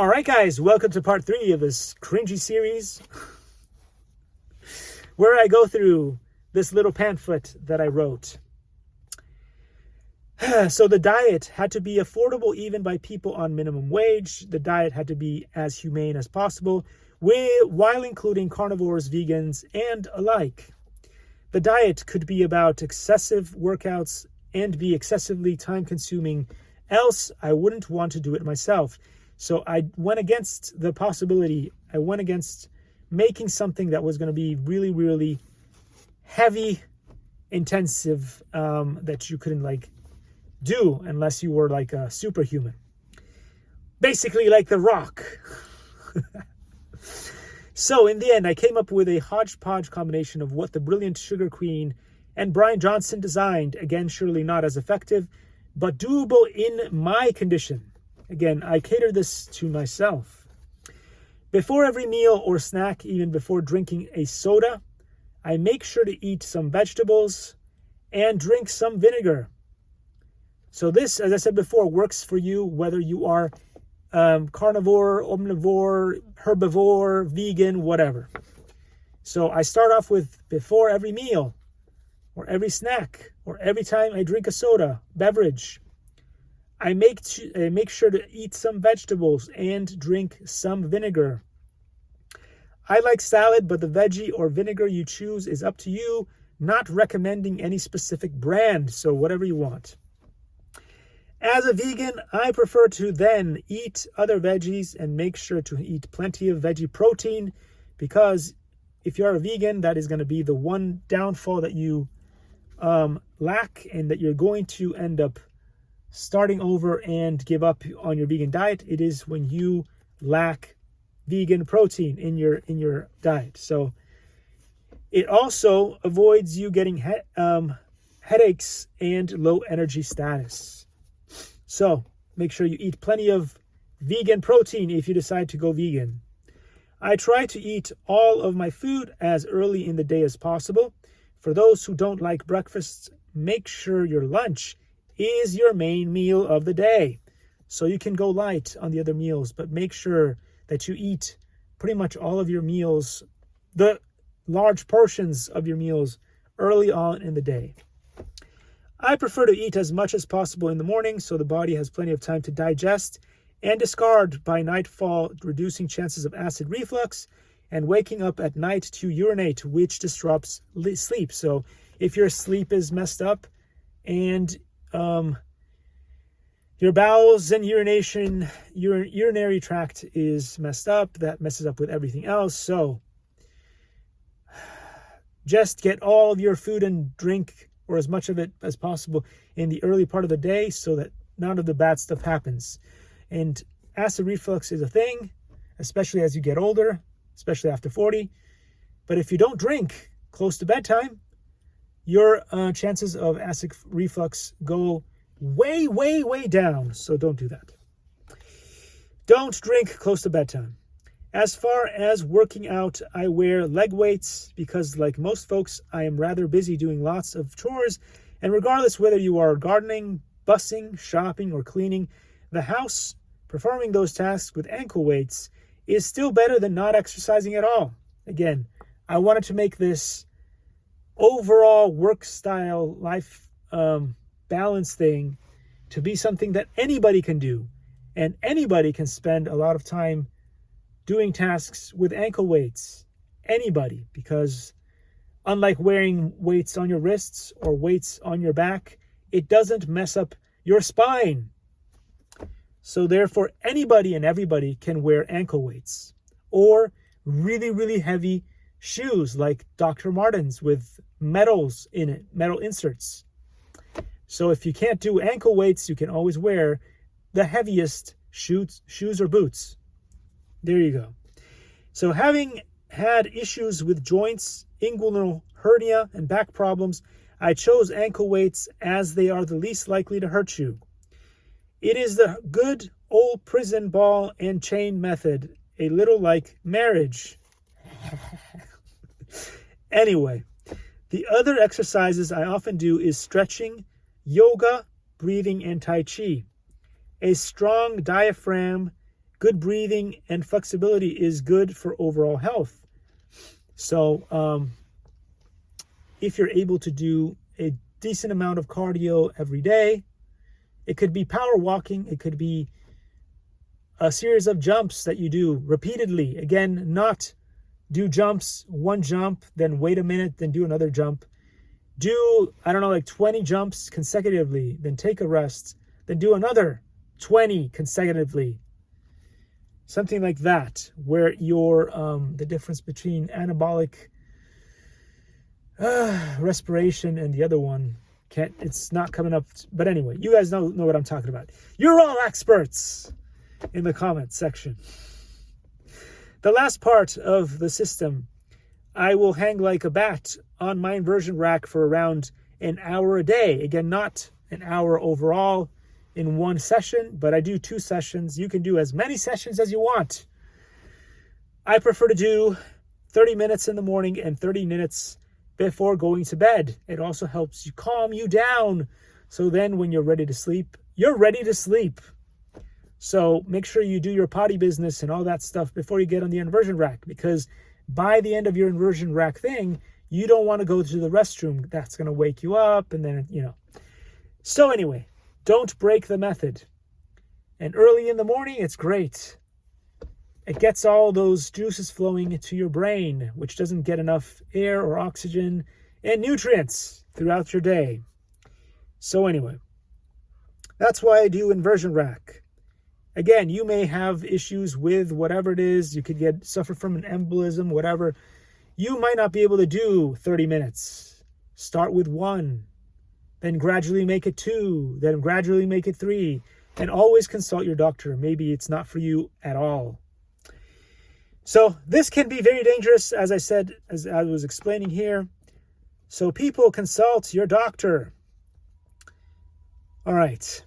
All right, guys, welcome to part 3 of this cringy series where I go through this little pamphlet that I wrote. So the diet had to be affordable even by people on minimum wage. The diet had to be as humane as possible while including carnivores, vegans, and alike. The diet could be about excessive workouts and be excessively time-consuming, else I wouldn't want to do it myself. So I went against the possibility. I went against making something that was going to be really, really heavy, intensive, that you couldn't do unless you were like a superhuman. Basically like The Rock. So in the end, I came up with a hodgepodge combination of what the brilliant Sugar Queen and Brian Johnson designed. Again, surely not as effective, but doable in my condition. Again, I cater this to myself. Before every meal or snack, even before drinking a soda, I make sure to eat some vegetables and drink some vinegar. So this, as I said before, works for you whether you are carnivore, omnivore, herbivore, vegan, whatever. So I start off with before every meal or every snack or every time I drink a soda, beverage. I make sure to eat some vegetables and drink some vinegar. I like salad, but the veggie or vinegar you choose is up to you, not recommending any specific brand, so whatever you want. As a vegan, I prefer to then eat other veggies and make sure to eat plenty of veggie protein, because if you're a vegan, that is going to be the one downfall that you lack and that you're going to end up starting over and give up on your vegan diet. It is when you lack vegan protein in your diet. So it also avoids you getting headaches and low energy status. So make sure you eat plenty of vegan protein if you decide to go vegan. I try to eat all of my food as early in the day as possible. For those who don't like breakfast, make sure your lunch is your main meal of the day. So you can go light on the other meals, but make sure that you eat pretty much all of your meals, the large portions of your meals, early on in the day. I prefer to eat as much as possible in the morning so the body has plenty of time to digest and discard by nightfall, reducing chances of acid reflux and waking up at night to urinate, which disrupts sleep. So if your sleep is messed up and your bowels and urinary tract is messed up, that messes up with everything else. So just get all of your food and drink, or as much of it as possible, in the early part of the day so that none of the bad stuff happens. And acid reflux is a thing, especially as you get older, especially after 40. But if you don't drink close to bedtime, your chances of acid reflux go way, way, way down. So don't do that. Don't drink close to bedtime. As far as working out, I wear leg weights because, like most folks, I am rather busy doing lots of chores. And regardless whether you are gardening, bussing, shopping, or cleaning the house, performing those tasks with ankle weights is still better than not exercising at all. Again, I wanted to make this overall work style, life balance thing to be something that anybody can do. And anybody can spend a lot of time doing tasks with ankle weights. Anybody, because unlike wearing weights on your wrists or weights on your back, it doesn't mess up your spine. So therefore, anybody and everybody can wear ankle weights or really, really heavy shoes like Dr. Martens with metals in it, metal inserts. So if you can't do ankle weights, you can always wear the heaviest shoes or boots. There you go. So having had issues with joints, inguinal hernia, and back problems, I chose ankle weights as they are the least likely to hurt you. It is the good old prison ball and chain method, a little like marriage. Anyway, the other exercises I often do is stretching, yoga, breathing, and Tai Chi. A strong diaphragm good breathing and flexibility is good for overall health. So if you're able to do a decent amount of cardio every day, it could be power walking, it could be a series of jumps that you do repeatedly. Again, not do jumps, one jump, then wait a minute, then do another jump. Do, I don't know, like 20 jumps consecutively, then take a rest, then do another 20 consecutively. Something like that, where your the difference between anabolic respiration and the other one it's not coming up. But anyway, you guys know what I'm talking about. You're all experts in the comments section. The last part of the system, I will hang like a bat on my inversion rack for around an hour a day. Again, not an hour overall in one session, but I do 2 sessions. You can do as many sessions as you want. I prefer to do 30 minutes in the morning and 30 minutes before going to bed. It also helps you calm you down. So then when you're ready to sleep, you're ready to sleep. So make sure you do your potty business and all that stuff before you get on the inversion rack, because by the end of your inversion rack thing, you don't want to go to the restroom. That's going to wake you up and then, So anyway, don't break the method. And early in the morning, it's great. It gets all those juices flowing to your brain, which doesn't get enough air or oxygen and nutrients throughout your day. So anyway, that's why I do inversion rack. Again, you may have issues with whatever it is. You could suffer from an embolism, whatever. You might not be able to do 30 minutes. Start with 1, then gradually make it 2, then gradually make it 3, and always consult your doctor. Maybe it's not for you at all. So this can be very dangerous, as I said, as I was explaining here. So people, consult your doctor. All right.